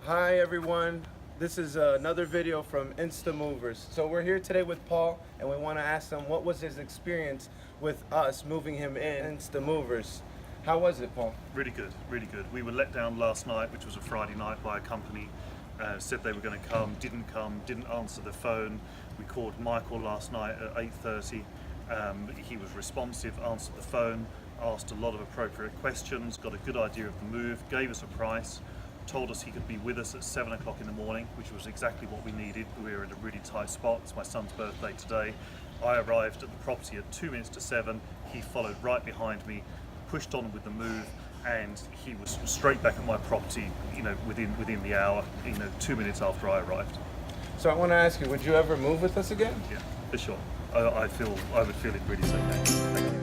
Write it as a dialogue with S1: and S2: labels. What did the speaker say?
S1: Hi everyone, this is another video from Insta Movers. So we're here today with Paul and we want to ask him what was his experience with us moving him in Insta Movers. How was it, Paul?
S2: Really good, really good. We were let down last night, which was a Friday night, by a company. Said they were going to come, didn't answer the phone. We called Michael last night at 8:30. He was responsive, answered the phone, asked a lot of appropriate questions, got a good idea of the move, gave us a price, told us he could be with us at 7 o'clock in the morning, which was exactly what we needed. We were in a really tight spot. It's my son's birthday today. I arrived at the property at 2 minutes to 7. He followed right behind me, pushed on with the move, and he was straight back at my property, within the hour, 2 minutes after I arrived.
S1: So I want to ask you, would you ever move with us again?
S2: Yeah, for sure. I would feel it really safe. Thank you.